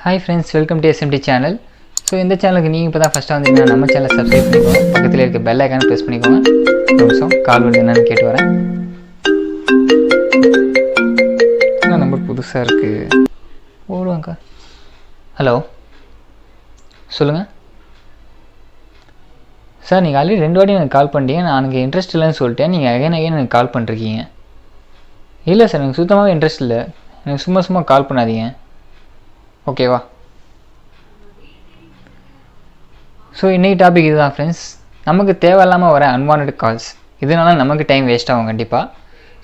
Hi friends, welcome to SMT channel. So இந்த சேனலுக்கு நீங்க இப்பதான் ஃபர்ஸ்டா வந்தீங்கன்னா நம்ம சேனலை சப்ஸ்கிரைப் பண்ணிக்கோங்க. பக்கத்துல இருக்க பெல் ஐகானை பிரஸ் பண்ணிக்கோங்க. ஒரு நிமிஷம் கால் வருது என்னன்னு கேட்டு வரேன். என்ன நம்பர் புதுசா இருக்கு? ஓடுவாங்க. ஹலோ. சொல்லுங்க. சார் நீங்க ஆல்ரெடி 2 வாட்டி எனக்கு கால் பண்ணிட்டீங்க. நான் எனக்கு இன்ட்ரெஸ்ட் இல்லைன்னு சொல்லிட்டேன். நீங்க அகைன் எனக்கு கால் பண்ணிருக்கீங்க. இல்லை சார் எனக்கு சுத்தமாகவே இன்ட்ரெஸ்ட் இல்லை. எனக்கு சும்மா கால் பண்ணாதீங்க. ஓகேவா? ஸோ இன்றைக்கி டாபிக் இதுதான் ஃப்ரெண்ட்ஸ். நமக்கு தேவையில்லாமல் வர அன்வான்ட் கால்ஸ், இதனால நமக்கு டைம் வேஸ்ட் ஆகும் கண்டிப்பாக.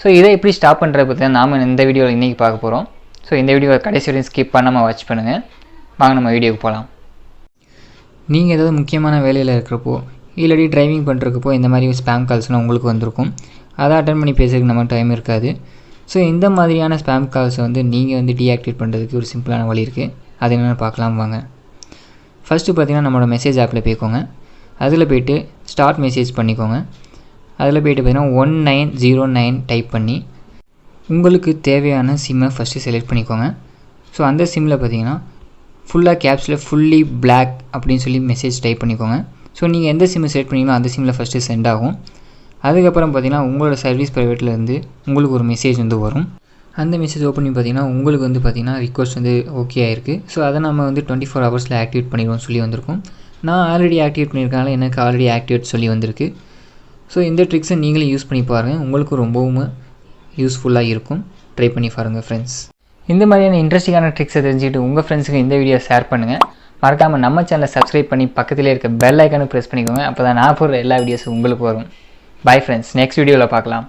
ஸோ இதை எப்படி ஸ்டாப் பண்ணுறது பற்றி தான் நாம் இந்த வீடியோவில் இன்றைக்கி பார்க்க போகிறோம். ஸோ இந்த வீடியோவை கடைசி வரையும் ஸ்கிப் பண்ணாமல் வாட்ச் பண்ணுங்கள். வாங்க நம்ம வீடியோவுக்கு போகலாம். நீங்கள் ஏதாவது முக்கியமான வேலையில் இருக்கிறப்போ இல்லாட்டி டிரைவிங் பண்ணுறப்போ இந்த மாதிரி ஸ்பேம் கால்ஸ்லாம் உங்களுக்கு வந்திருக்கும். அதை அட்டன் பண்ணி பேசுறதுக்கு நம்ம டைம் இருக்காது. ஸோ இந்த மாதிரியான ஸ்பேம் கால்ஸை நீங்கள் டீஆக்டிவேட் பண்ணுறதுக்கு ஒரு சிம்பிளான வழி இருக்குது. அது என்னென்னு பார்க்கலாம் வாங்க. ஃபஸ்ட்டு பார்த்தீங்கன்னா நம்மளோட மெசேஜ் ஆப்பில் போய்க்கோங்க. அதில் போய்ட்டு ஸ்டார்ட் மெசேஜ் பண்ணிக்கோங்க. அதில் போய்ட்டு பார்த்தீங்கன்னா 1909 டைப் பண்ணி உங்களுக்கு தேவையான சிம்மை ஃபஸ்ட்டு செலக்ட் பண்ணிக்கோங்க. ஸோ அந்த சிம்மில் பார்த்தீங்கன்னா ஃபுல்லாக கேப்ஸில் ஃபுல்லி பிளாக் அப்படின்னு சொல்லி மெசேஜ் டைப் பண்ணிக்கோங்க. ஸோ நீங்கள் எந்த சிம்மை செலக்ட் பண்ணிங்களோ அந்த சிம்மில் ஃபஸ்ட்டு சென்ட் ஆகும். அதுக்கப்புறம் பார்த்தீங்கன்னா உங்களோட சர்வீஸ் ப்ரைவேட்லேருந்து உங்களுக்கு ஒரு மெசேஜ் வரும். அந்த மெசேஜ் ஓப்பன் பண்ணி பார்த்தீங்கன்னா உங்களுக்கு பார்த்தீங்கன்னா ரிக்வஸ்ட் ஓகே ஆயிருக்கு. ஸோ அதை நம்ம 24 ஹவர்ஸில் ஆக்டிவேட் பண்ணிடுவோம் சொல்லி வந்திருக்கும். நான் ஆல்ரெடி ஆக்டிவேட் பண்ணியிருக்கனால எனக்கு ஆல்ரெடி ஆக்டிவேட் சொல்லி வந்திருக்கு. ஸோ இந்த ட்ரிக்ஸை நீங்களே யூஸ் பண்ணி பாருங்கள். உங்களுக்கு ரொம்பவும் யூஸ்ஃபுல்லாக இருக்கும். ட்ரை பண்ணி பாருங்கள் ஃப்ரெண்ட்ஸ். இந்த மாதிரியான இன்ட்ரெஸ்டிங்கான ட்ரிக்ஸை தெரிஞ்சுக்கிட்டு உங்கள் ஃப்ரெண்ட்ஸுக்கு இந்த வீடியோ ஷேர் பண்ணுங்கள். மறக்காமல் நம்ம சேனலை சப்ஸ்கிரைப் பண்ணி பக்கத்திலே இருக்க பெல் ஐக்கானை ப்ரெஸ் பண்ணிக்கோங்க. அப்போ தான் நான் போடுற எல்லா வீடியோஸும் உங்களுக்கு வரும். பை ஃப்ரெண்ட்ஸ், நெக்ஸ்ட் வீடியோவில் பார்க்கலாம்.